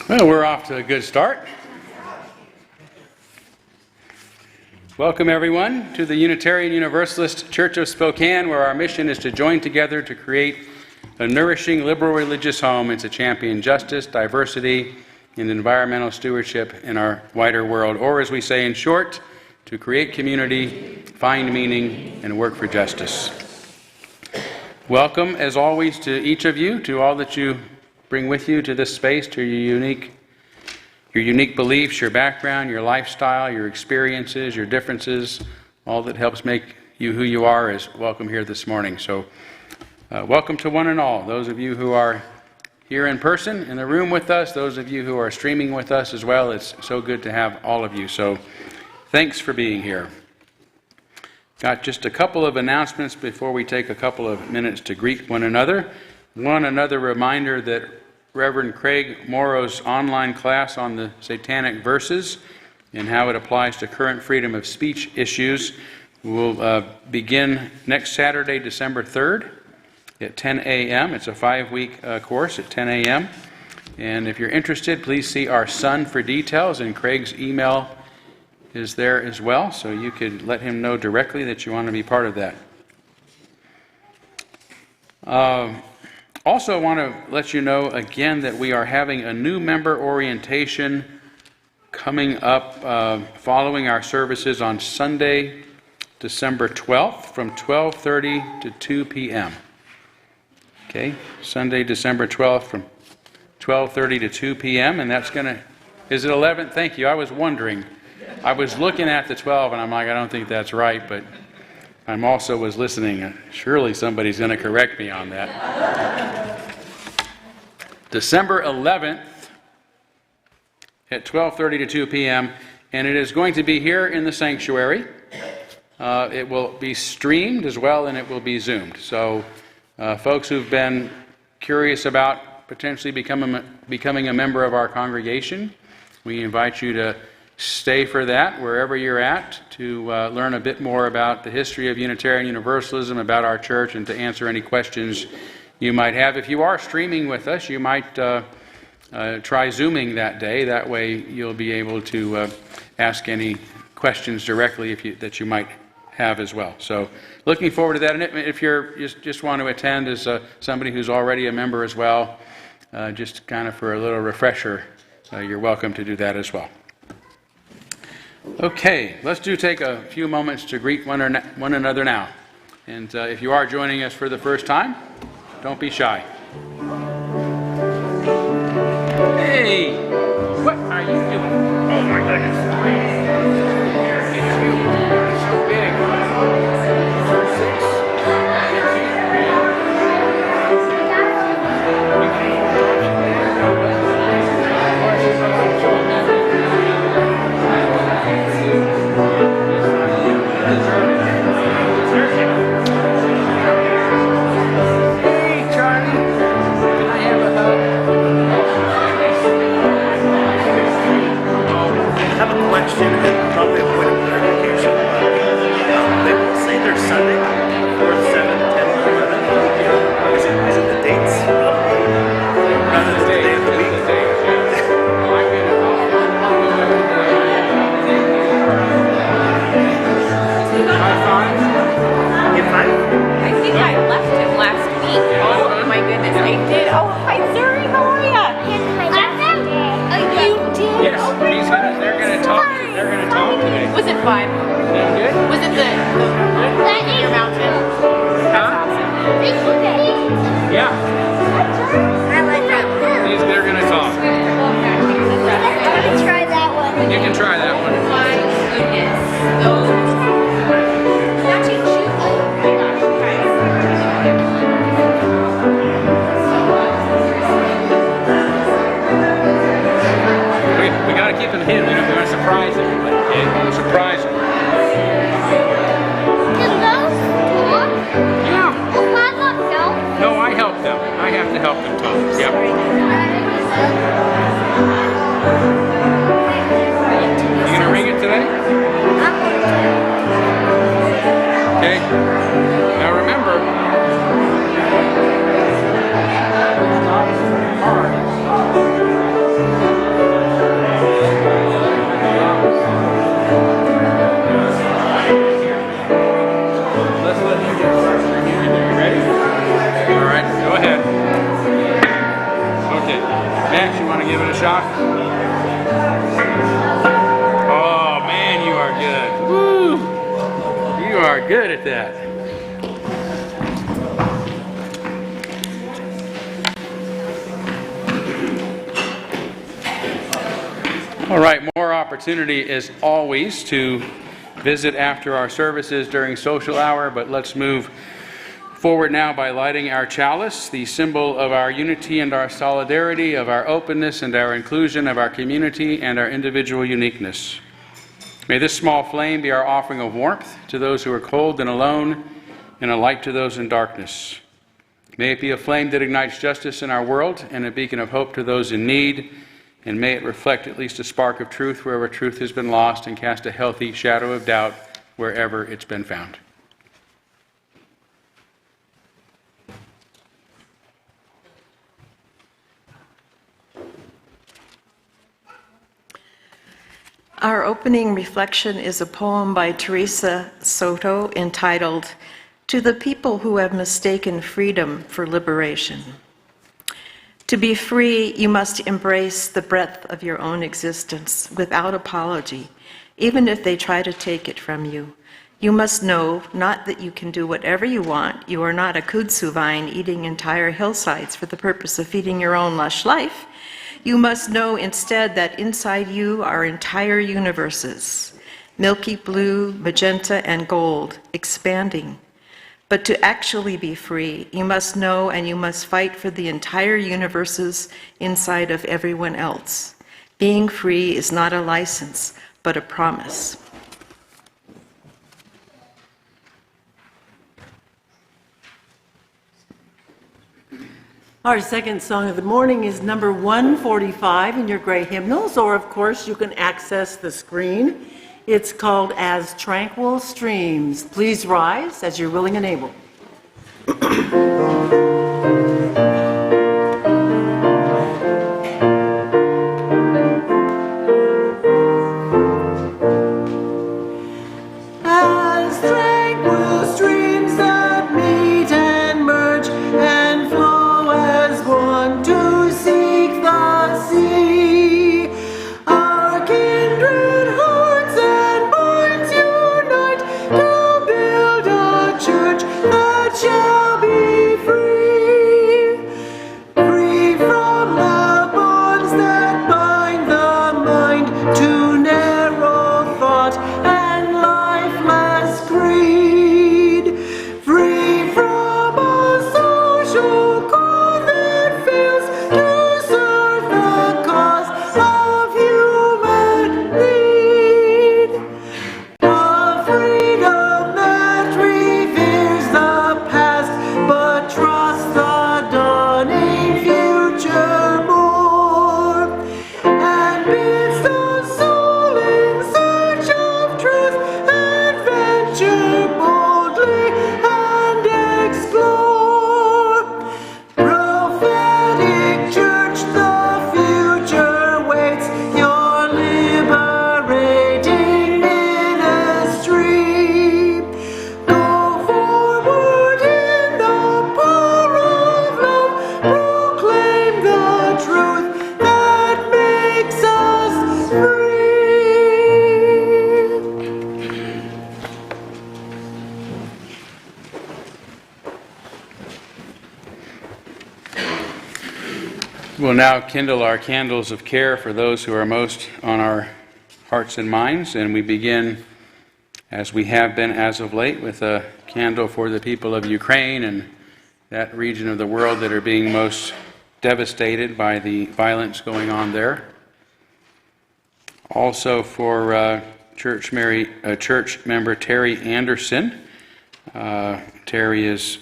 Well, we're off to a good start. Welcome, everyone, to the Unitarian Universalist Church of Spokane, where our mission is to join together to create a nourishing liberal religious home and to champion justice, diversity, and environmental stewardship in our wider world, or as we say in short, to create community, find meaning, and work for justice. Welcome, as always, to each of you, to all that you bring with you to this space, to your unique beliefs, your background, your lifestyle, your experiences, your differences. All that helps make you who you are is welcome here this morning. So welcome to one and all, those of you who are here in person in the room with us, those of you who are streaming with us as well. It's so good to have all of you. So thanks for being here. Got just a couple of announcements before we take a couple of minutes to greet one another. Another reminder that Reverend Craig Morrow's online class on the Satanic Verses and how it applies to current freedom of speech issues will begin next Saturday, December 3rd at 10 a.m. It's a 5-week course at 10 a.m. And if you're interested, please see our son for details, and Craig's email is there as well, so you could let him know directly that you want to be part of that. Also, I want to let you know again that we are having a new member orientation coming up following our services on Sunday, December 12th from 12:30 to 2 p.m. Okay, Sunday, December 12th from 12:30 to 2 p.m. And that's going to, is it 11? Thank you. I was wondering. I was looking at the 12 and I'm like, I don't think that's right, but I'm also was listening. Surely somebody's going to correct me on that. December 11th at 12:30 to 2 p.m. And it is going to be here in the sanctuary. It will be streamed as well, and it will be Zoomed. So folks who've been curious about potentially becoming a member of our congregation, we invite you to stay for that wherever you're at to learn a bit more about the history of Unitarian Universalism, about our church, and to answer any questions you might have. If you are streaming with us, you might try Zooming that day. That way you'll be able to ask any questions directly that you might have as well. So looking forward to that. And if you just want to attend as somebody who's already a member as well, just kind of for a little refresher, you're welcome to do that as well. Okay, let's take a few moments to greet one another now. And if you are joining us for the first time, don't be shy. Hey, what are you doing? Oh my goodness. It's so big. Verse 6. Question and probably a point of clarification. They will say their Sunday, 4th, 7th, 10th, 11th. Is it the dates? Rather than the day of the week? I think I left him last week. Oh my goodness, I did. Oh, hi, Zuri, how are ya? You did? Yes, they're going to talk. They're going to talk today. Was it fun? Sound good? Was it the your mountain? That's awesome. Yeah. I like that one. They're going to talk. I'm going to try that one. You can try that one. My goodness. Those. Actually, shoot. Oh my gosh, We got to keep them hidden. We want to surprise everybody. Okay? Surprise them. Can those talk? Yeah. Will Mama help? No, I help them. I have to help them talk. Yep. You gonna ring it today? Okay. Now remember. Hard. shot? Oh man, you are good. Woo! You are good at that. All right, more opportunity as always to visit after our services during social hour, but let's move forward now by lighting our chalice, the symbol of our unity and our solidarity, of our openness and our inclusion, of our community and our individual uniqueness. May this small flame be our offering of warmth to those who are cold and alone, and a light to those in darkness. May it be a flame that ignites justice in our world and a beacon of hope to those in need, and may it reflect at least a spark of truth wherever truth has been lost and cast a healthy shadow of doubt wherever it's been found. Our opening reflection is a poem by Teresa Soto entitled, "To the People Who Have Mistaken Freedom for Liberation." To be free, you must embrace the breadth of your own existence without apology, even if they try to take it from you. You must know not that you can do whatever you want. You are not a kudzu vine eating entire hillsides for the purpose of feeding your own lush life. You must know instead that inside you are entire universes, milky blue, magenta, and gold, expanding. But to actually be free, you must know and you must fight for the entire universes inside of everyone else. Being free is not a license, but a promise. Our second song of the morning is number 145 in your gray hymnals, or of course you can access the screen. It's called As Tranquil Streams. Please rise as you're willing and able. As tranquil streams that meet and merge and flow as one to seek the sea, our kindred hearts and minds unite to build a church that shall be free, free from the bonds that bind the mind to narrow thought and lifeless greed, free from a social code that fails to serve the cause of human need, a freedom that reveres the past but trusts the dawning future more, and bids the soul in search of truth adventure boldly and explore. Prophetic church, the future waits your liberating ministry. Go forward in the power of love, proclaim the truth that makes us free. We'll now kindle our candles of care for those who are most on our hearts and minds, and we begin, as we have been as of late, with a candle for the people of Ukraine and that region of the world that are being most devastated by the violence going on there. Also for church member Terry Anderson. Terry is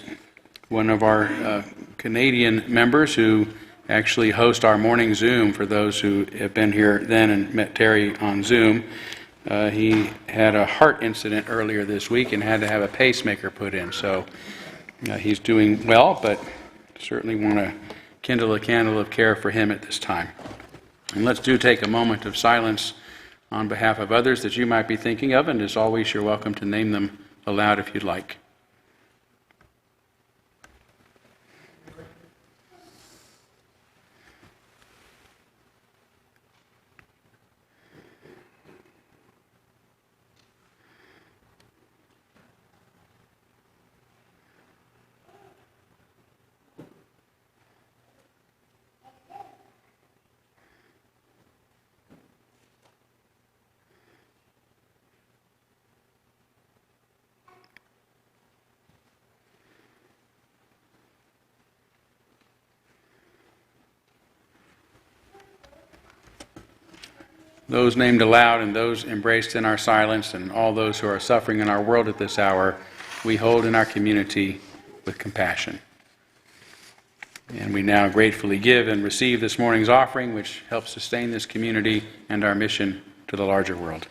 one of our Canadian members who actually host our morning Zoom for those who have been here then and met Terry on Zoom. He had a heart incident earlier this week and had to have a pacemaker put in. So he's doing well, but certainly want to kindle a candle of care for him at this time. And let's take a moment of silence on behalf of others that you might be thinking of, and as always, you're welcome to name them aloud if you'd like. those named aloud and those embraced in our silence, and all those who are suffering in our world at this hour, we hold in our community with compassion. And we now gratefully give and receive this morning's offering, which helps sustain this community and our mission to the larger world.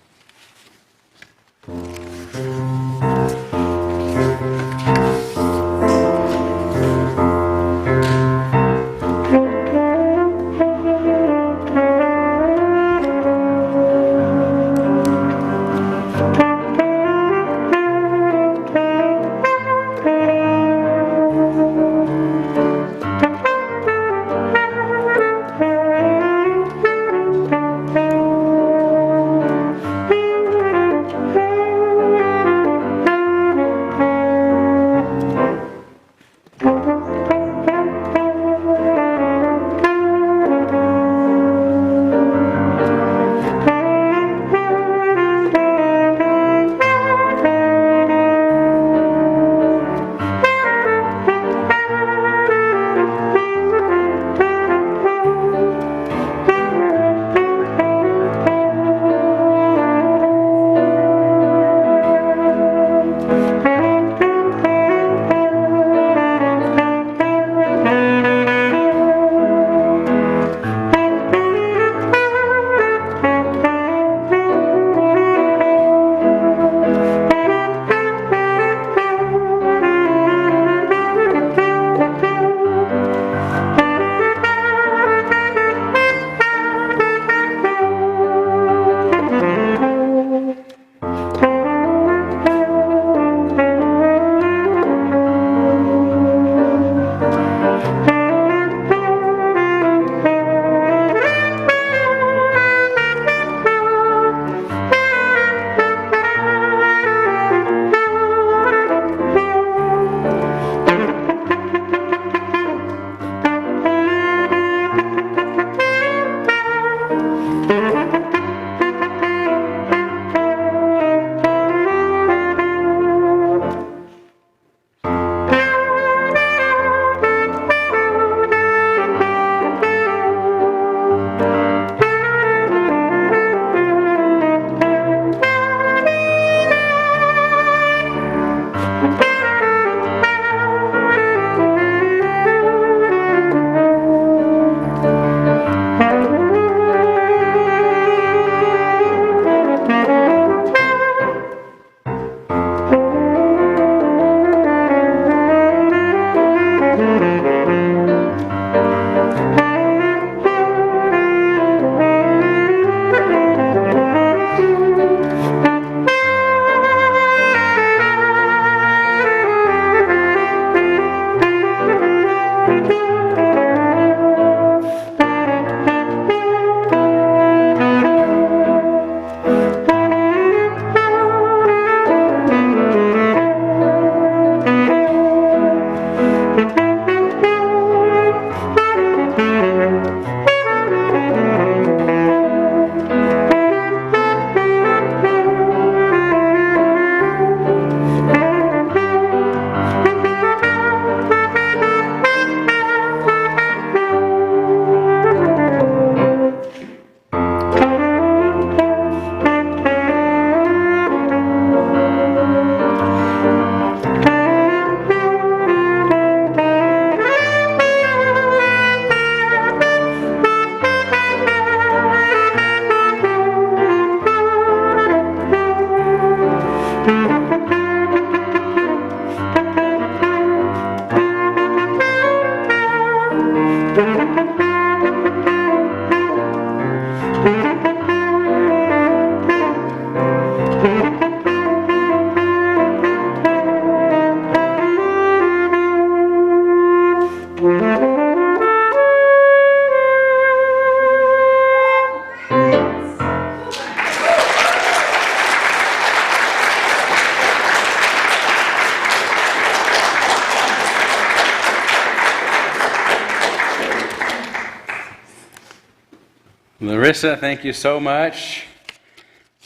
Larissa, thank you so much.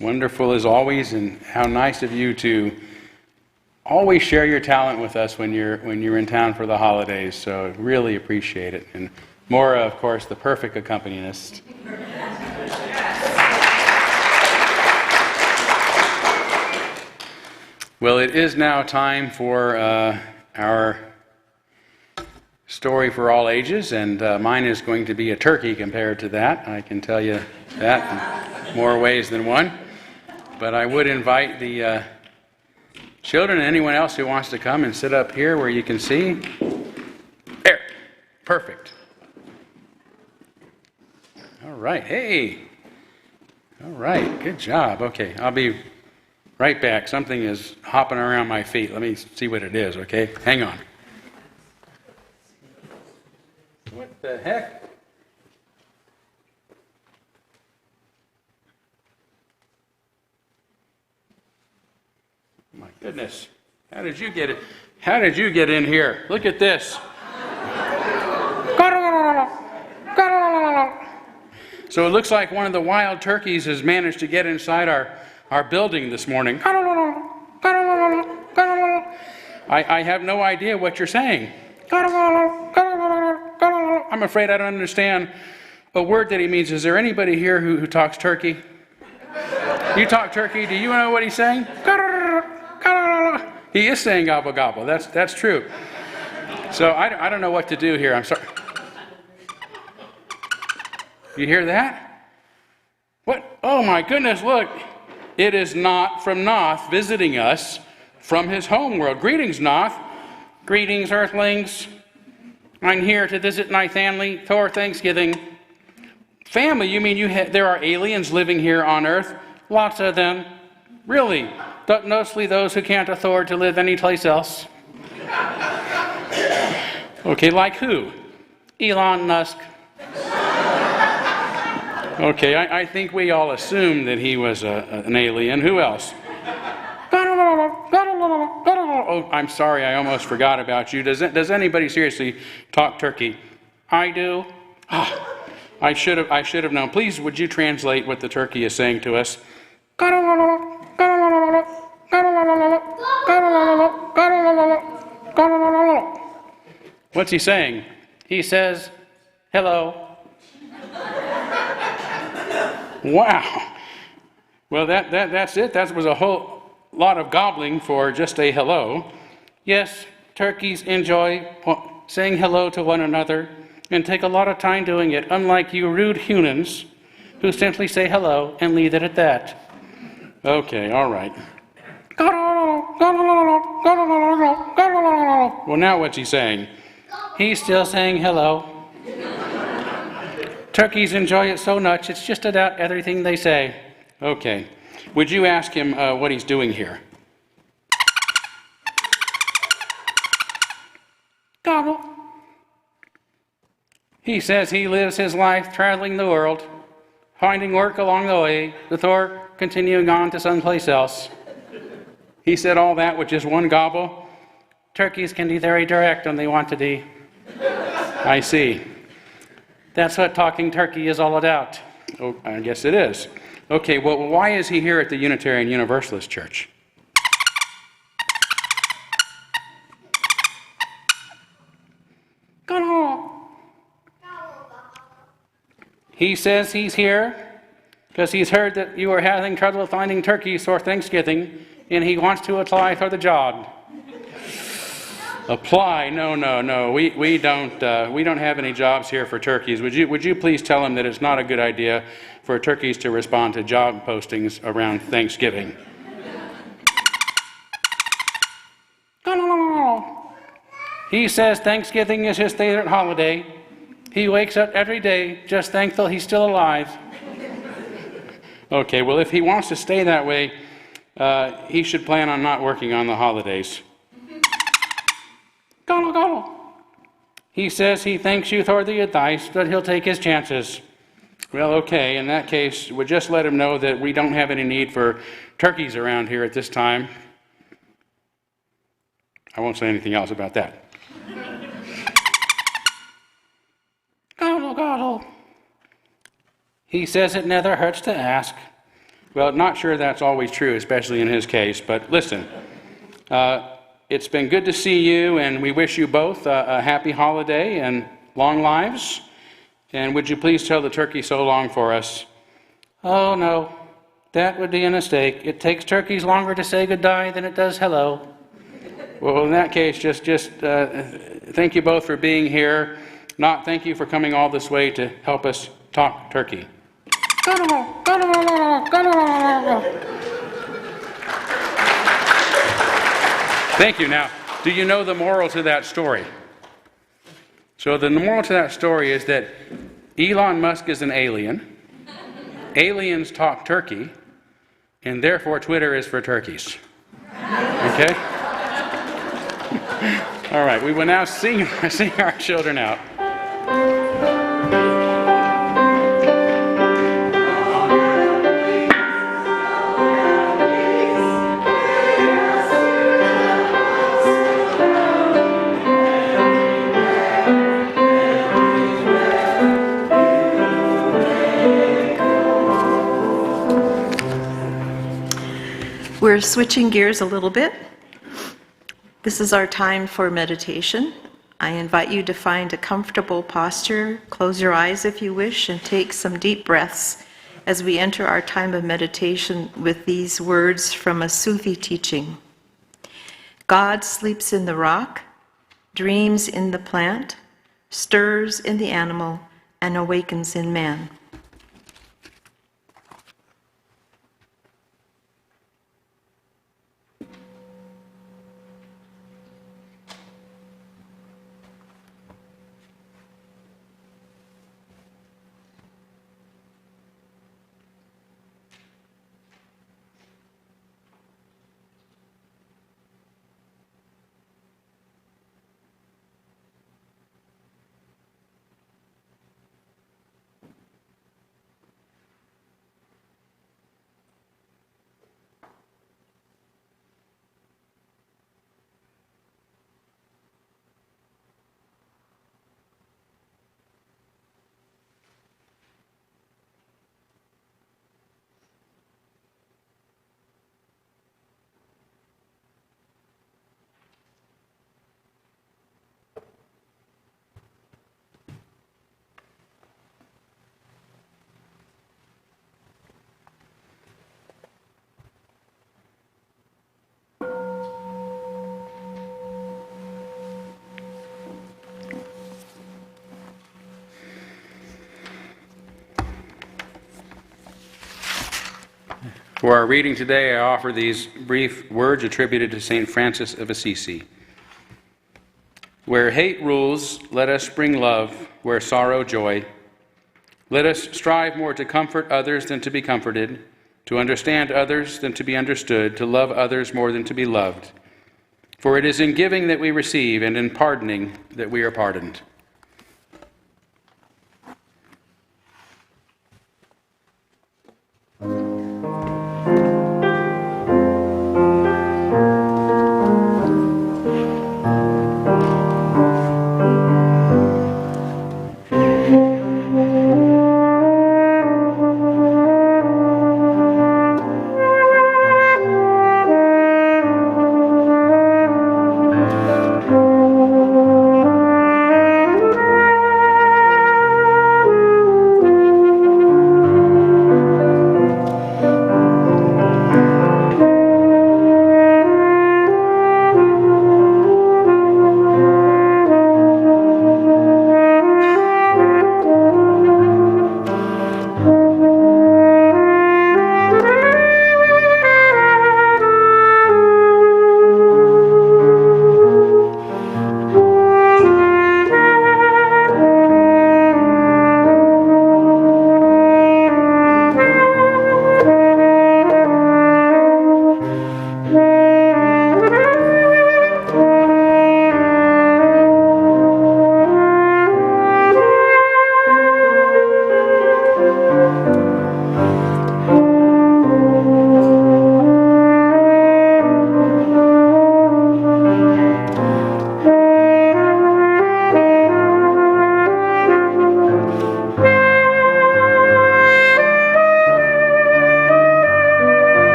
Wonderful as always, and how nice of you to always share your talent with us when you're in town for the holidays. So really appreciate it. And Maura, of course, the perfect accompanist. Well, it is now time for our story for all ages, and mine is going to be a turkey compared to that. I can tell you that in more ways than one. But I would invite the children and anyone else who wants to come and sit up here where you can see. There. Perfect. All right. Hey. All right. Good job. Okay. I'll be right back. Something is hopping around my feet. Let me see what it is, okay? Hang on. What the heck? My goodness. How did you get it? How did you get in here? Look at this. So it looks like one of the wild turkeys has managed to get inside our building this morning. I have no idea what you're saying. I'm afraid I don't understand a word that he means. Is there anybody here who talks turkey? You talk turkey? Do you know what he's saying? He is saying gobble gobble. That's true. So I don't know what to do here. I'm sorry. You hear that? What? Oh my goodness, look. It is Noth from Noth visiting us from his home world. Greetings, Noth. Greetings, Earthlings. I'm here to visit my family for Thanksgiving. Family? You mean there are aliens living here on Earth? Lots of them. Really? But mostly those who can't afford to live anyplace else. Okay, like who? Elon Musk. Okay, I think we all assumed that he was an alien. Who else? Oh, I'm sorry, I almost forgot about you. Does anybody seriously talk turkey? I do. I should have known. Please, would you translate what the turkey is saying to us? What's he saying? He says, hello. Wow. Well, that's it. That was a whole lot of gobbling for just a hello. Yes, turkeys enjoy saying hello to one another and take a lot of time doing it, unlike you rude humans who simply say hello and leave it at that. Okay, all right. Well, now what's he saying? He's still saying hello. Turkeys enjoy it so much, it's just about everything they say. Okay. Would you ask him what he's doing here? Gobble. He says he lives his life traveling the world, finding work along the way, before continuing on to someplace else. He said all that with just one gobble. Turkeys can be very direct when they want to be. I see. That's what talking turkey is all about. Oh, I guess it is. Okay, well, why is he here at the Unitarian Universalist Church? He says he's here because he's heard that you are having trouble finding turkeys for Thanksgiving, and he wants to apply for the job. Apply? No. We don't have any jobs here for turkeys. Would you please tell him that it's not a good idea for turkeys to respond to job postings around Thanksgiving? He says Thanksgiving is his favorite holiday. He wakes up every day just thankful he's still alive. Okay, well, if he wants to stay that way, he should plan on not working on the holidays. He says he thanks you for the advice, but he'll take his chances. Well, okay, in that case, we'll just let him know that we don't have any need for turkeys around here at this time. I won't say anything else about that. Gobble. He says it never hurts to ask. Well, not sure that's always true, especially in his case, but listen. It's been good to see you, and we wish you both a happy holiday and long lives. And would you please tell the turkey so long for us? Oh, no. That would be a mistake. It takes turkeys longer to say goodbye than it does hello. Well, in that case, just thank you both for being here. Not thank you for coming all this way to help us talk turkey. Thank you. Now, do you know the moral to that story? So the moral to that story is that Elon Musk is an alien. Aliens talk turkey, and therefore Twitter is for turkeys. Okay? All right, we will now sing our children out. We're switching gears a little bit. This is our time for meditation. I invite you to find a comfortable posture, close your eyes if you wish, and take some deep breaths as we enter our time of meditation with these words from a Sufi teaching. God sleeps in the rock, dreams in the plant, stirs in the animal, and awakens in man. For our reading today, I offer these brief words attributed to St. Francis of Assisi. Where hate rules, let us bring love. Where sorrow, joy. Let us strive more to comfort others than to be comforted, to understand others than to be understood, to love others more than to be loved. For it is in giving that we receive, and in pardoning that we are pardoned.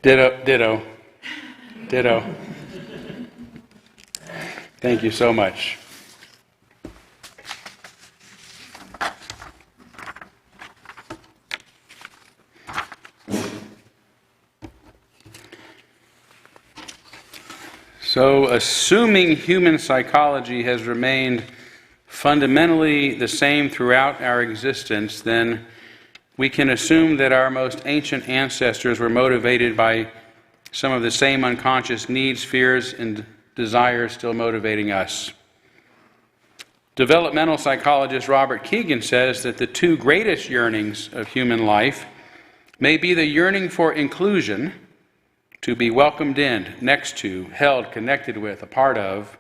Ditto, ditto, ditto. Thank you so much. So, assuming human psychology has remained fundamentally the same throughout our existence, then we can assume that our most ancient ancestors were motivated by some of the same unconscious needs, fears, and desires still motivating us. Developmental psychologist Robert Kegan says that the two greatest yearnings of human life may be the yearning for inclusion, to be welcomed in, next to, held, connected with, a part of,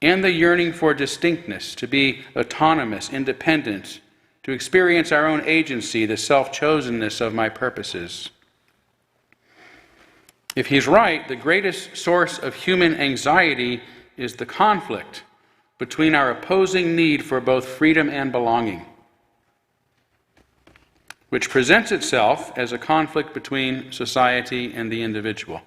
and the yearning for distinctness, to be autonomous, independent, to experience our own agency, the self-chosenness of my purposes. If he's right, the greatest source of human anxiety is the conflict between our opposing need for both freedom and belonging, which presents itself as a conflict between society and the individual.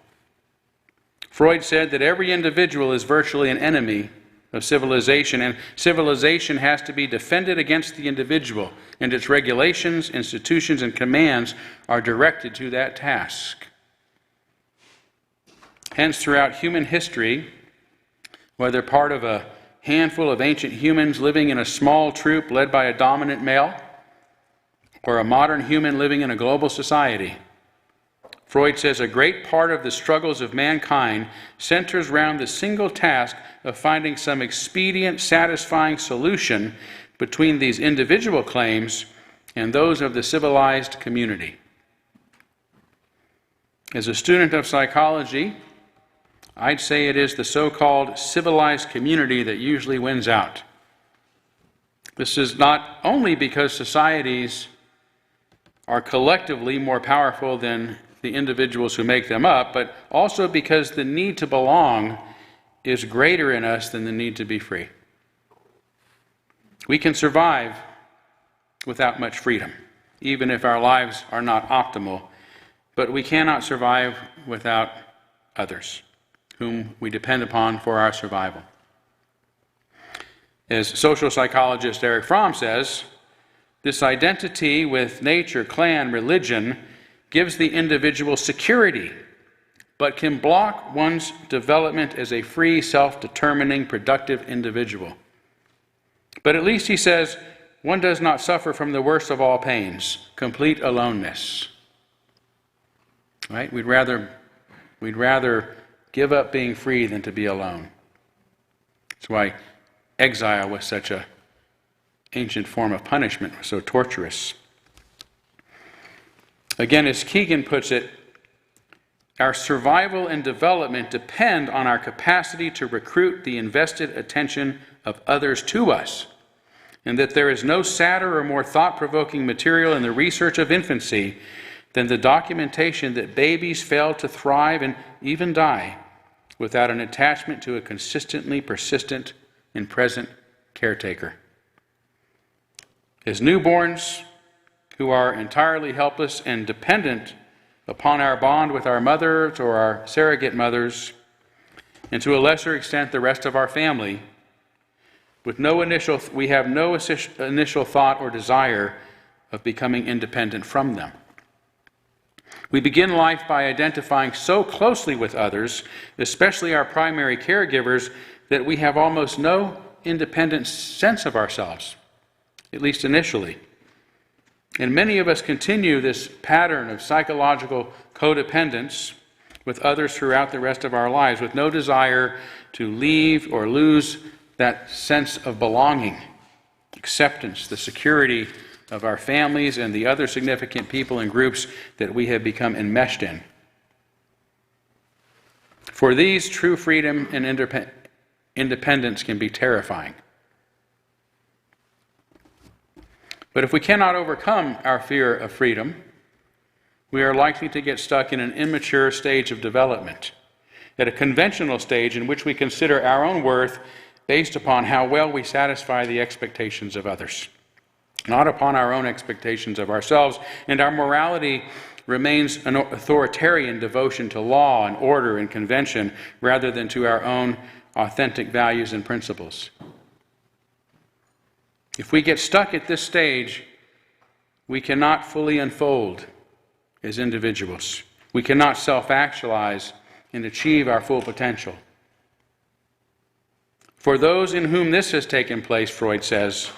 Freud said that every individual is virtually an enemy of civilization, and civilization has to be defended against the individual, and its regulations, institutions, and commands are directed to that task. Hence, throughout human history, whether part of a handful of ancient humans living in a small troop led by a dominant male, or a modern human living in a global society, Freud says a great part of the struggles of mankind centers around the single task of finding some expedient, satisfying solution between these individual claims and those of the civilized community. As a student of psychology, I'd say it is the so-called civilized community that usually wins out. This is not only because societies are collectively more powerful than the individuals who make them up, but also because the need to belong is greater in us than the need to be free. We can survive without much freedom, even if our lives are not optimal, but we cannot survive without others, whom we depend upon for our survival. As social psychologist Erich Fromm says, this identity with nature, clan, religion gives the individual security, but can block one's development as a free, self-determining, productive individual. But at least, he says, one does not suffer from the worst of all pains, complete aloneness. Right? We'd rather give up being free than to be alone. That's why exile was such an ancient form of punishment, was so torturous. Again, as Kegan puts it, our survival and development depend on our capacity to recruit the invested attention of others to us, and that there is no sadder or more thought-provoking material in the research of infancy than the documentation that babies fail to thrive and even die without an attachment to a consistently persistent and present caretaker. As newborns who are entirely helpless and dependent upon our bond with our mothers or our surrogate mothers, and to a lesser extent the rest of our family, we have no initial thought or desire of becoming independent from them. We begin life by identifying so closely with others, especially our primary caregivers, that we have almost no independent sense of ourselves, at least initially. And many of us continue this pattern of psychological codependence with others throughout the rest of our lives, with no desire to leave or lose that sense of belonging, acceptance, the security of our families and the other significant people and groups that we have become enmeshed in. For these, true freedom and independence can be terrifying. But if we cannot overcome our fear of freedom, we are likely to get stuck in an immature stage of development, at a conventional stage in which we consider our own worth based upon how well we satisfy the expectations of others, not upon our own expectations of ourselves, and our morality remains an authoritarian devotion to law and order and convention rather than to our own authentic values and principles. If we get stuck at this stage, we cannot fully unfold as individuals. We cannot self-actualize and achieve our full potential. For those in whom this has taken place, Freud says,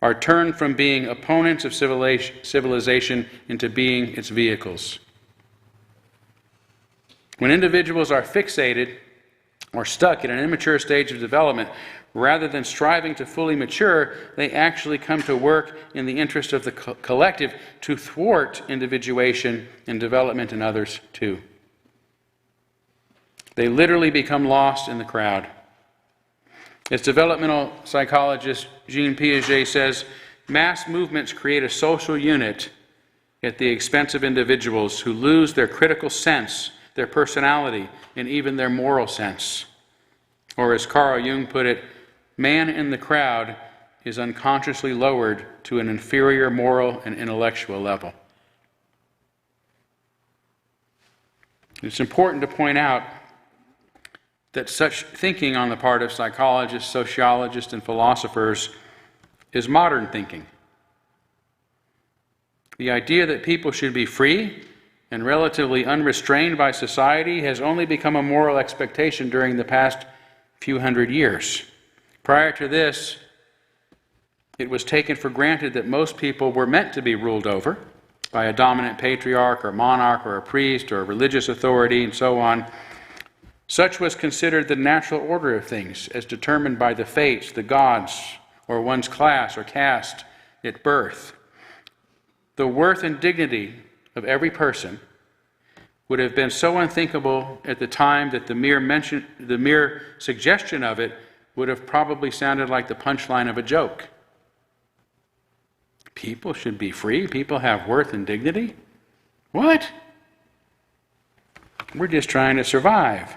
are turned from being opponents of civilization into being its vehicles. When individuals are fixated or stuck in an immature stage of development, rather than striving to fully mature, they actually come to work in the interest of the collective to thwart individuation and development in others too. They literally become lost in the crowd. As developmental psychologist Jean Piaget says, mass movements create a social unit at the expense of individuals who lose their critical sense, their personality, and even their moral sense. Or as Carl Jung put it, man in the crowd is unconsciously lowered to an inferior moral and intellectual level. It's important to point out that such thinking on the part of psychologists, sociologists, and philosophers is modern thinking. The idea that people should be free and relatively unrestrained by society has only become a moral expectation during the past few hundred years. Prior to this, it was taken for granted that most people were meant to be ruled over by a dominant patriarch or monarch or a priest or a religious authority and so on. Such was considered the natural order of things, as determined by the fates, the gods, or one's class or caste at birth. The worth and dignity of every person would have been so unthinkable at the time that the mere suggestion of it would have probably sounded like the punchline of a joke. People should be free? People have worth and dignity? What? We're just trying to survive.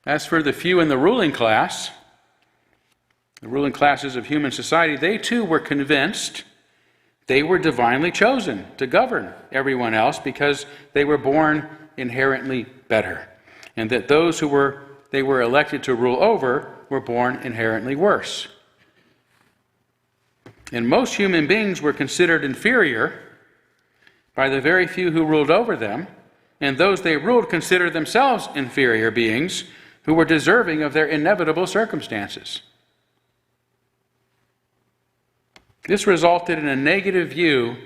As for the few in the ruling class, the ruling classes of human society, they too were convinced they were divinely chosen to govern everyone else because they were born inherently better, and that those they were elected to rule over were born inherently worse. And most human beings were considered inferior by the very few who ruled over them, and those they ruled considered themselves inferior beings who were deserving of their inevitable circumstances. This resulted in a negative view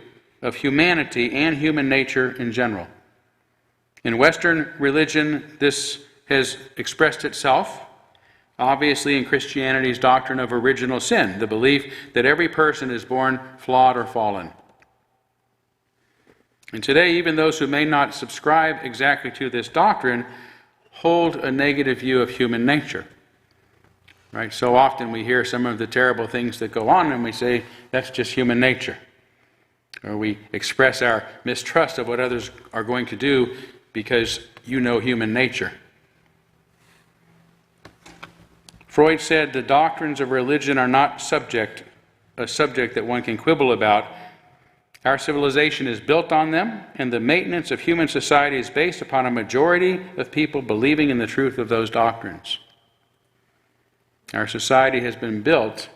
of humanity and human nature in general. In Western religion, this has expressed itself, obviously, in Christianity's doctrine of original sin, the belief that every person is born flawed or fallen. And today, even those who may not subscribe exactly to this doctrine hold a negative view of human nature. Right? So often we hear some of the terrible things that go on and we say, that's just human nature. Or we express our mistrust of what others are going to do because you know human nature. Freud said the doctrines of religion are not a subject that one can quibble about. Our civilization is built on them, and the maintenance of human society is based upon a majority of people believing in the truth of those doctrines. Our society has been built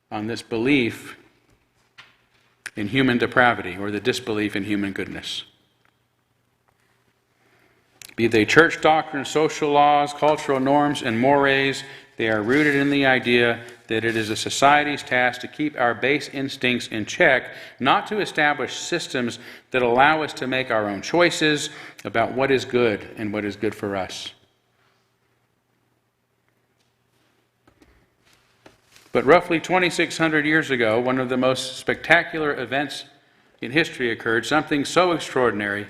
on this belief in human depravity, or the disbelief in human goodness. Be they church doctrine, social laws, cultural norms, and mores, they are rooted in the idea that it is a society's task to keep our base instincts in check, not to establish systems that allow us to make our own choices about what is good and what is good for us. But roughly 2,600 years ago, one of the most spectacular events in history occurred, something so extraordinary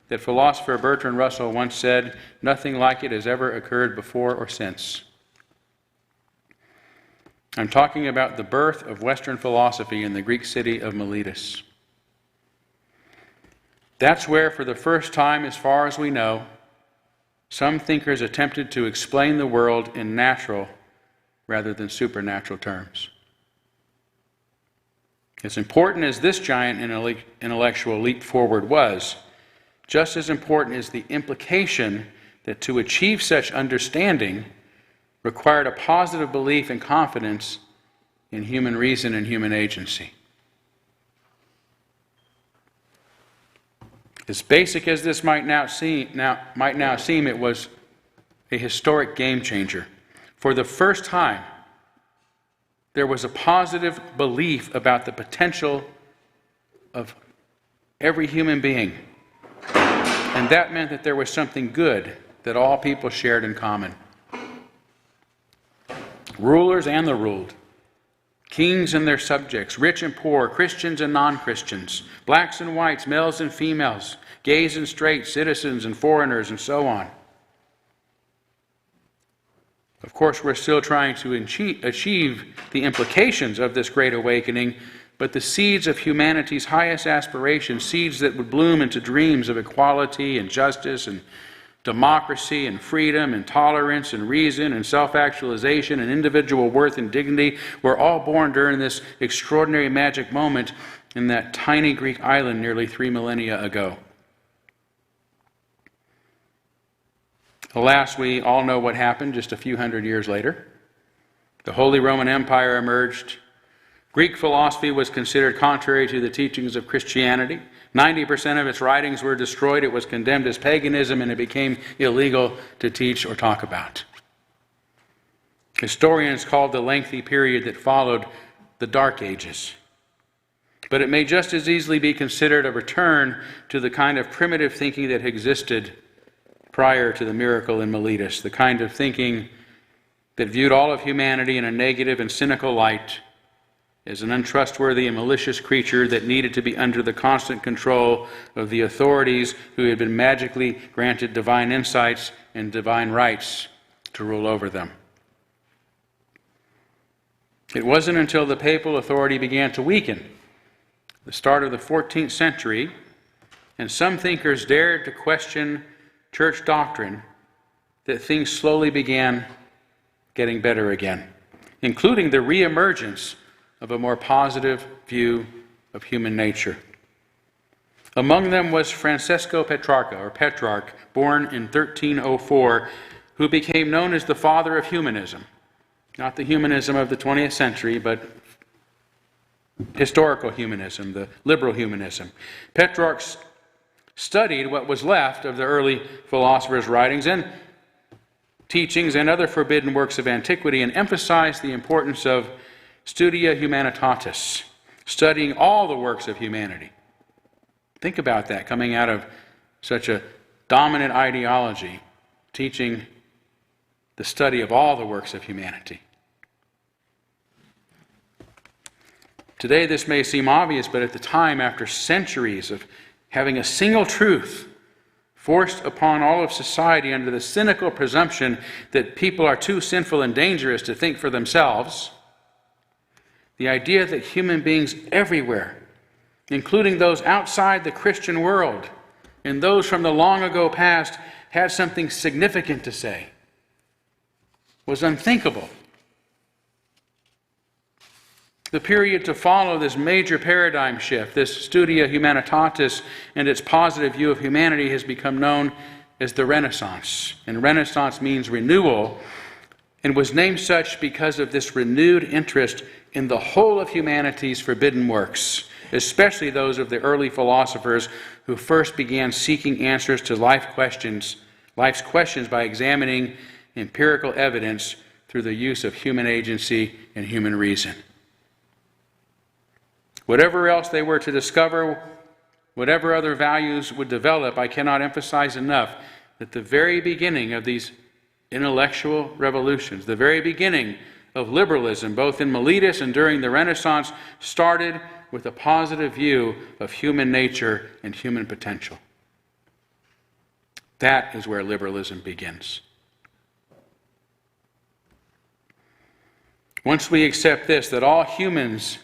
that philosopher Bertrand Russell once said, "Nothing like it has ever occurred before or since." I'm talking about the birth of Western philosophy in the Greek city of Miletus. That's where, for the first time, as far as we know, some thinkers attempted to explain the world in natural rather than supernatural terms. As important as this giant intellectual leap forward was, just as important is the implication that to achieve such understanding required a positive belief and confidence in human reason and human agency. As basic as this might now seem, it was a historic game changer. For the first time, there was a positive belief about the potential of every human being. And that meant that there was something good that all people shared in common. Rulers and the ruled, kings and their subjects, rich and poor, Christians and non-Christians, blacks and whites, males and females, gays and straights, citizens and foreigners, and so on. Of course, we're still trying to achieve the implications of this great awakening, but the seeds of humanity's highest aspirations, seeds that would bloom into dreams of equality and justice and democracy and freedom and tolerance and reason and self-actualization and individual worth and dignity, were all born during this extraordinary magic moment in that tiny Greek island nearly 3 millennia ago. Alas, we all know what happened just a few hundred years later. The Holy Roman Empire emerged. Greek philosophy was considered contrary to the teachings of Christianity. 90% of its writings were destroyed. It was condemned as paganism, and it became illegal to teach or talk about. Historians called the lengthy period that followed the Dark Ages. But it may just as easily be considered a return to the kind of primitive thinking that existed prior to the miracle in Miletus, the kind of thinking that viewed all of humanity in a negative and cynical light, as an untrustworthy and malicious creature that needed to be under the constant control of the authorities who had been magically granted divine insights and divine rights to rule over them. It wasn't until the papal authority began to weaken, the start of the 14th century, and some thinkers dared to question church doctrine, that things slowly began getting better again, including the reemergence of a more positive view of human nature. Among them was Francesco Petrarch, born in 1304, who became known as the father of humanism. Not the humanism of the 20th century, but historical humanism, the liberal humanism. Petrarch studied what was left of the early philosophers' writings and teachings and other forbidden works of antiquity, and emphasized the importance of studia humanitatis, studying all the works of humanity. Think about that, coming out of such a dominant ideology, teaching the study of all the works of humanity. Today this may seem obvious, but at the time, after centuries of having a single truth forced upon all of society under the cynical presumption that people are too sinful and dangerous to think for themselves, the idea that human beings everywhere, including those outside the Christian world and those from the long ago past, had something significant to say, was unthinkable. The period to follow this major paradigm shift, this studia humanitatis and its positive view of humanity, has become known as the Renaissance. And Renaissance means renewal, and was named such because of this renewed interest in the whole of humanity's forbidden works, especially those of the early philosophers who first began seeking answers to life's questions by examining empirical evidence through the use of human agency and human reason. Whatever else they were to discover, whatever other values would develop, I cannot emphasize enough that the very beginning of these intellectual revolutions, the very beginning of liberalism, both in Miletus and during the Renaissance, started with a positive view of human nature and human potential. That is where liberalism begins. Once we accept this, that all humans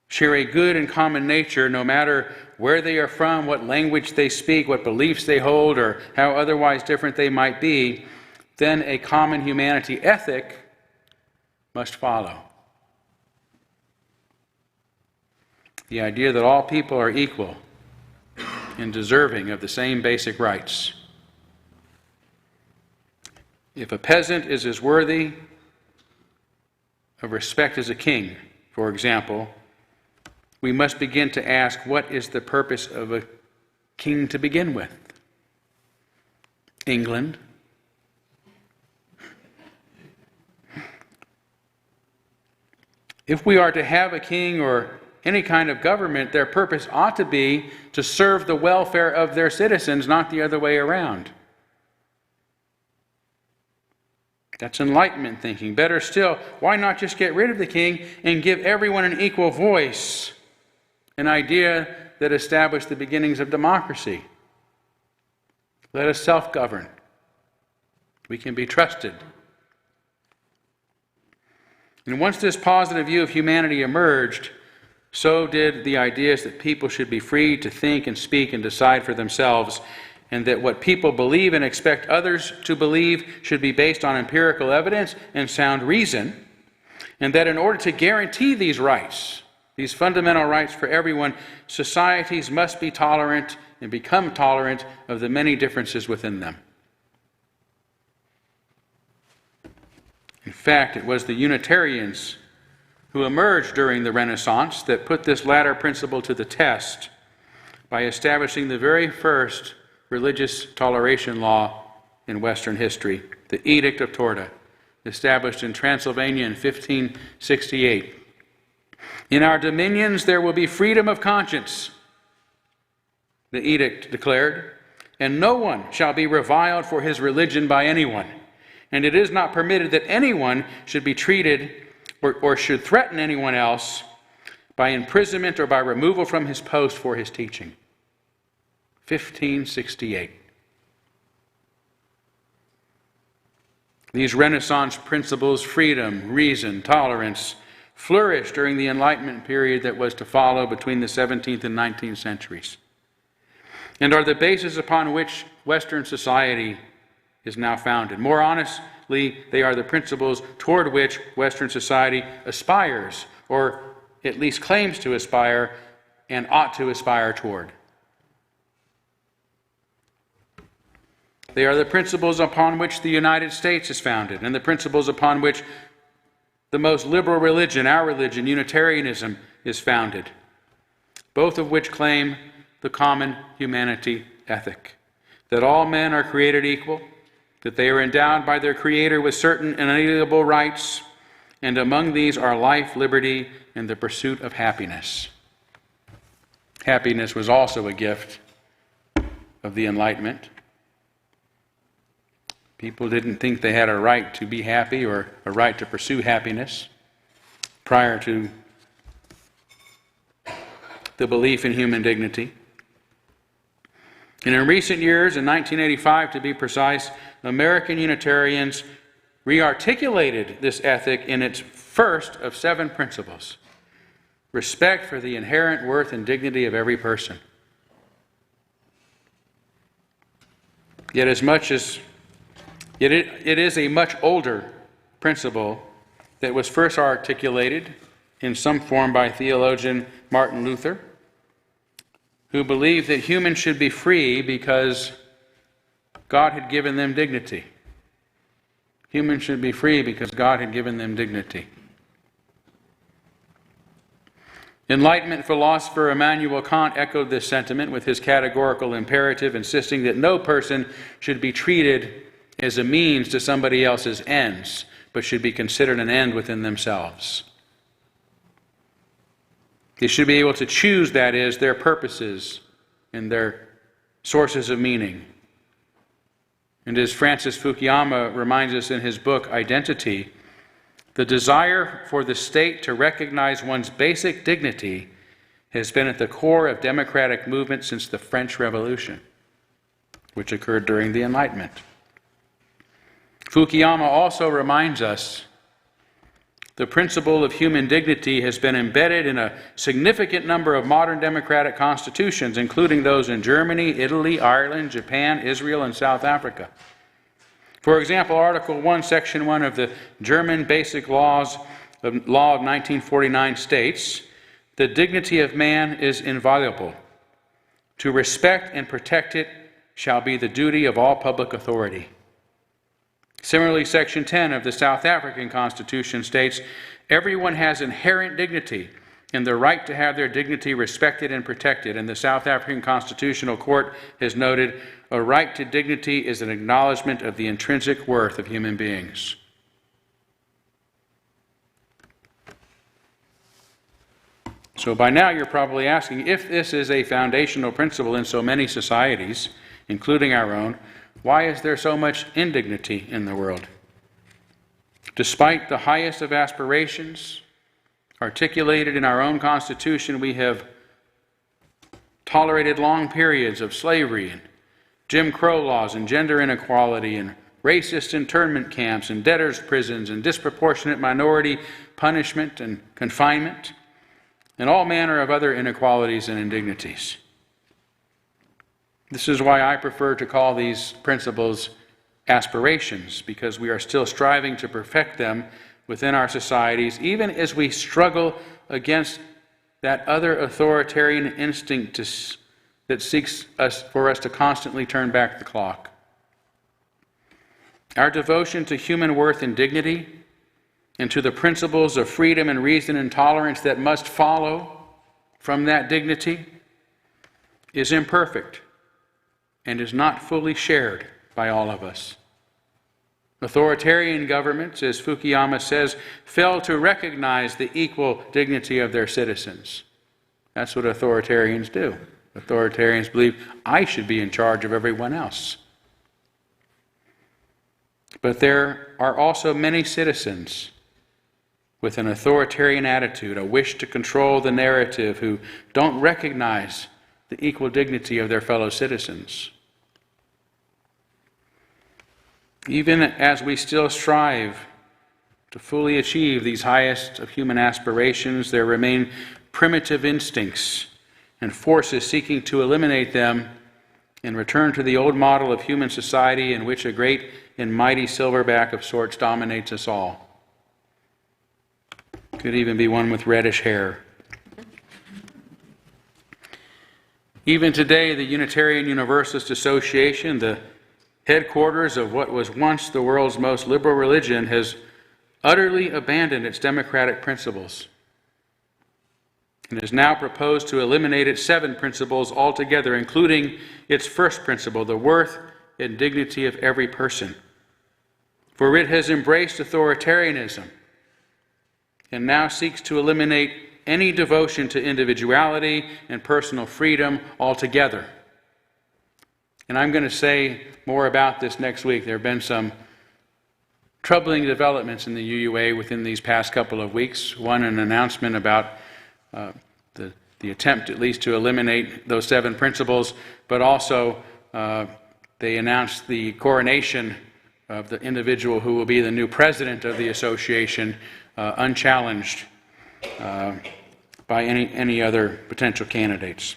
share a good and common nature, no matter where they are from, what language they speak, what beliefs they hold, or how otherwise different they might be, then a common humanity ethic must follow. the idea that all people are equal and deserving of the same basic rights. If a peasant is as worthy of respect as a king, for example, we must begin to ask, what is the purpose of a king to begin with? England? If we are to have a king or any kind of government, their purpose ought to be to serve the welfare of their citizens, not the other way around. That's Enlightenment thinking. Better still, why not just get rid of the king and give everyone an equal voice? An idea that established the beginnings of democracy. Let us self-govern. We can be trusted. And once this positive view of humanity emerged, so did the ideas that people should be free to think and speak and decide for themselves, and that what people believe and expect others to believe should be based on empirical evidence and sound reason, and that in order to guarantee these rights, these fundamental rights for everyone, societies must be tolerant and become tolerant of the many differences within them. In fact, it was the Unitarians who emerged during the Renaissance that put this latter principle to the test by establishing the very first religious toleration law in Western history, the Edict of Torda, established in Transylvania in 1568. In our dominions there will be freedom of conscience, the edict declared, and no one shall be reviled for his religion by anyone. And it is not permitted that anyone should be treated or should threaten anyone else by imprisonment or by removal from his post for his teaching. 1568. These Renaissance principles, freedom, reason, tolerance, flourished during the Enlightenment period that was to follow between the 17th and 19th centuries, and are the basis upon which Western society is now founded. More honestly, they are the principles toward which Western society aspires, or at least claims to aspire, and ought to aspire toward. They are the principles upon which the United States is founded, and the principles upon which the most liberal religion, our religion, Unitarianism, is founded, both of which claim the common humanity ethic, that all men are created equal, that they are endowed by their Creator with certain inalienable rights, and among these are life, liberty, and the pursuit of happiness. Happiness was also a gift of the Enlightenment. People didn't think they had a right to be happy or a right to pursue happiness prior to the belief in human dignity. And in recent years, in 1985 to be precise, American Unitarians re-articulated this ethic in its first of 7 principles: respect for the inherent worth and dignity of every person. Yet it is a much older principle that was first articulated in some form by theologian Martin Luther, who believed that humans should be free because God had given them dignity. Humans should be free because God had given them dignity. Enlightenment philosopher Immanuel Kant echoed this sentiment with his categorical imperative, insisting that no person should be treated as a means to somebody else's ends, but should be considered an end within themselves. They should be able to choose, that is, their purposes and their sources of meaning. And as Francis Fukuyama reminds us in his book, Identity, the desire for the state to recognize one's basic dignity has been at the core of democratic movement since the French Revolution, which occurred during the Enlightenment. Fukuyama also reminds us the principle of human dignity has been embedded in a significant number of modern democratic constitutions, including those in Germany, Italy, Ireland, Japan, Israel, and South Africa. For example, Article 1, Section 1 of the German Basic Law of 1949 states, The dignity of man is inviolable. To respect and protect it shall be the duty of all public authority. Similarly, Section 10 of the South African Constitution states, everyone has inherent dignity and the right to have their dignity respected and protected. And the South African Constitutional Court has noted, a right to dignity is an acknowledgement of the intrinsic worth of human beings. So by now you're probably asking, if this is a foundational principle in so many societies, including our own, why is there so much indignity in the world? Despite the highest of aspirations articulated in our own Constitution, we have tolerated long periods of slavery and Jim Crow laws and gender inequality and racist internment camps and debtors' prisons and disproportionate minority punishment and confinement, and all manner of other inequalities and indignities. This is why I prefer to call these principles aspirations, because we are still striving to perfect them within our societies, even as we struggle against that other authoritarian instinct that seeks for us to constantly turn back the clock. Our devotion to human worth and dignity, and to the principles of freedom and reason and tolerance that must follow from that dignity, is imperfect and is not fully shared by all of us. Authoritarian governments, as Fukuyama says, fail to recognize the equal dignity of their citizens. That's what authoritarians do. Authoritarians believe, I should be in charge of everyone else. But there are also many citizens with an authoritarian attitude, a wish to control the narrative, who don't recognize the equal dignity of their fellow citizens. Even as we still strive to fully achieve these highest of human aspirations, there remain primitive instincts and forces seeking to eliminate them and return to the old model of human society in which a great and mighty silverback of sorts dominates us all. Could even be one with reddish hair. Even today, the Unitarian Universalist Association, the headquarters of what was once the world's most liberal religion, has utterly abandoned its democratic principles and has now proposed to eliminate its 7 principles altogether, including its first principle, the worth and dignity of every person. For it has embraced authoritarianism and now seeks to eliminate any devotion to individuality and personal freedom altogether. And I'm going to say more about this next week. There have been some troubling developments in the UUA within these past couple of weeks. One, an announcement about the attempt at least to eliminate those 7 principles, but also they announced the coronation of the individual who will be the new president of the association, unchallenged by any other potential candidates.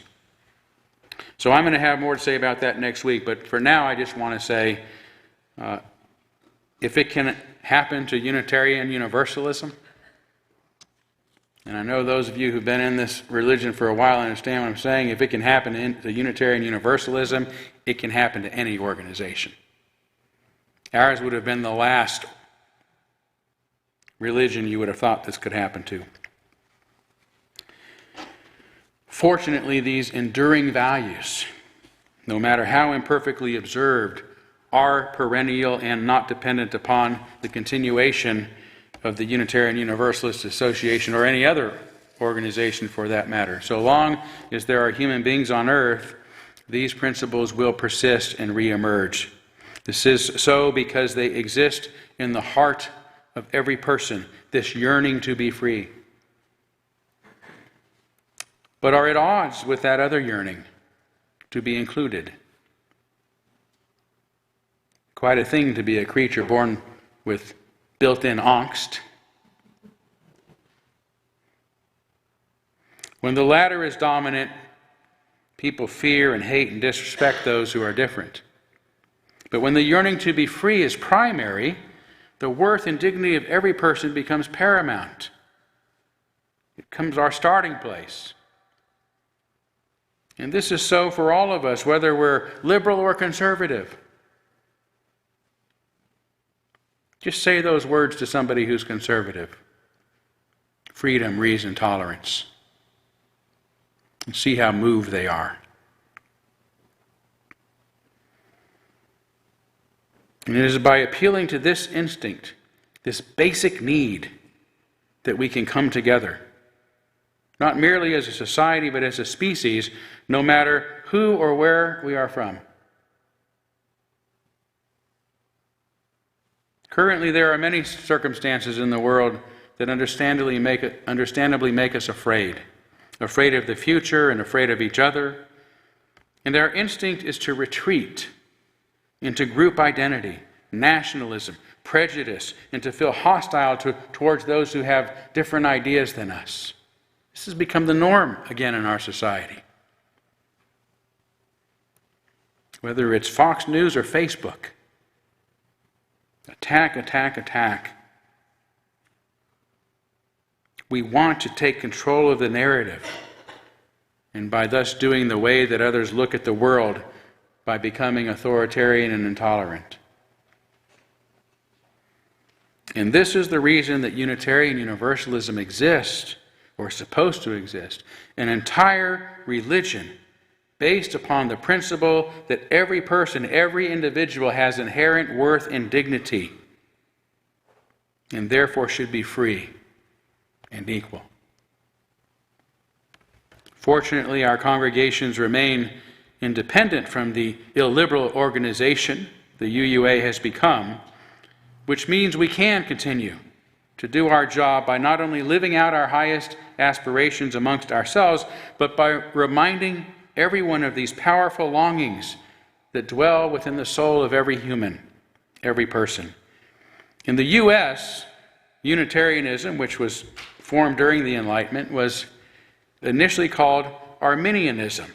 So I'm going to have more to say about that next week, but for now I just want to say, if it can happen to Unitarian Universalism, and I know those of you who've been in this religion for a while understand what I'm saying, if it can happen to Unitarian Universalism, it can happen to any organization. Ours would have been the last religion you would have thought this could happen to. Fortunately, these enduring values, no matter how imperfectly observed, are perennial and not dependent upon the continuation of the Unitarian Universalist Association or any other organization for that matter. So long as there are human beings on earth, these principles will persist and reemerge. This is so because they exist in the heart of every person, this yearning to be free, but are at odds with that other yearning to be included. Quite a thing to be a creature born with built-in angst. When the latter is dominant, people fear and hate and disrespect those who are different. But when the yearning to be free is primary, the worth and dignity of every person becomes paramount. It becomes our starting place. And this is so for all of us, whether we're liberal or conservative. Just say those words to somebody who's conservative. Freedom, reason, tolerance. And see how moved they are. And it is by appealing to this instinct, this basic need, that we can come together. Not merely as a society, but as a species, no matter who or where we are from. Currently, there are many circumstances in the world that understandably make us afraid. Afraid of the future and afraid of each other. And our instinct is to retreat into group identity, nationalism, prejudice, and to feel hostile towards those who have different ideas than us. This has become the norm again in our society. Whether it's Fox News or Facebook. Attack, attack, attack. We want to take control of the narrative, and by thus doing the way that others look at the world, by becoming authoritarian and intolerant. And this is the reason that Unitarian Universalism exists, or is supposed to exist, an entire religion based upon the principle that every person, every individual has inherent worth and dignity, and therefore should be free and equal. Fortunately, our congregations remain independent from the illiberal organization the UUA has become, which means we can continue to do our job by not only living out our highest aspirations amongst ourselves, but by reminding everyone of these powerful longings that dwell within the soul of every human, every person. In the U.S., Unitarianism, which was formed during the Enlightenment, was initially called Arminianism,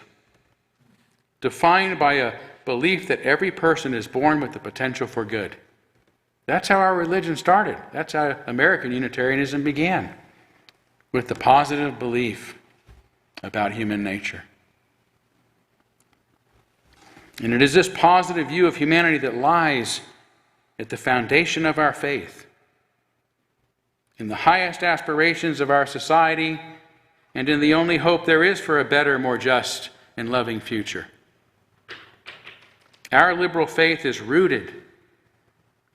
defined by a belief that every person is born with the potential for good. That's how our religion started. That's how American Unitarianism began, with the positive belief about human nature. And it is this positive view of humanity that lies at the foundation of our faith, in the highest aspirations of our society, and in the only hope there is for a better, more just, and loving future. Our liberal faith is rooted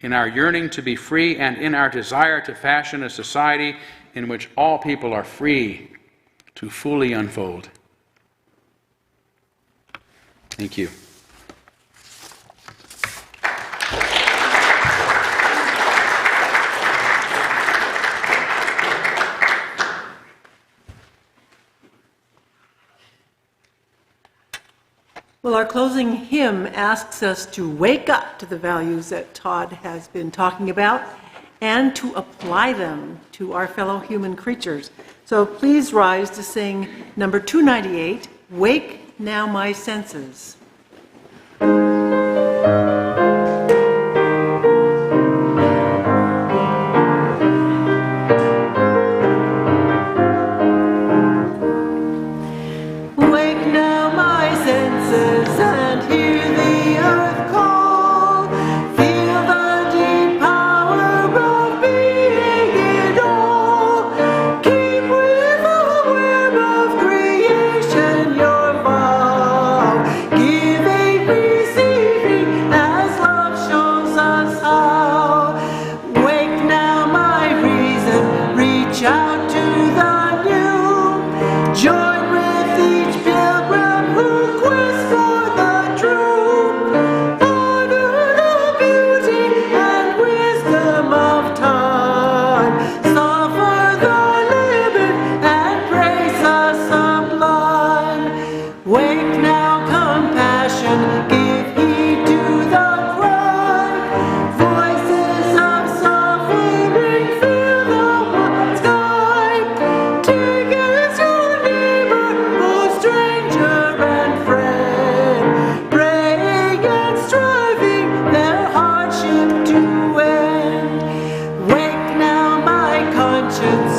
in our yearning to be free and in our desire to fashion a society in which all people are free to fully unfold. Thank you. Well, our closing hymn asks us to wake up to the values that Todd has been talking about and to apply them to our fellow human creatures. So please rise to sing number 298, Wake Now My Senses.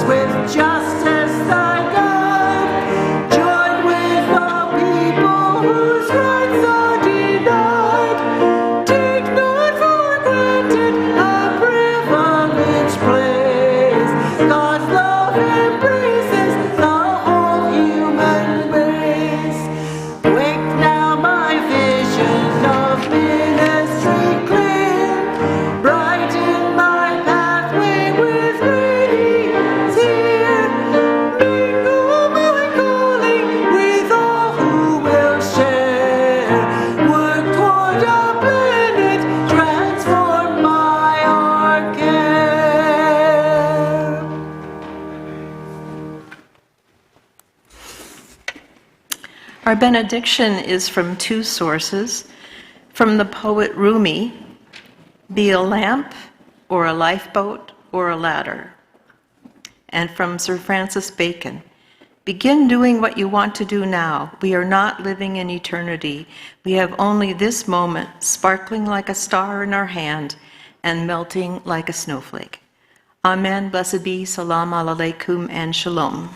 With justice, thy Our benediction is from two sources. From the poet Rumi, be a lamp or a lifeboat or a ladder. And from Sir Francis Bacon, begin doing what you want to do now. We are not living in eternity. We have only this moment, sparkling like a star in our hand and melting like a snowflake. Amen. Blessed be. Salam alaikum and shalom.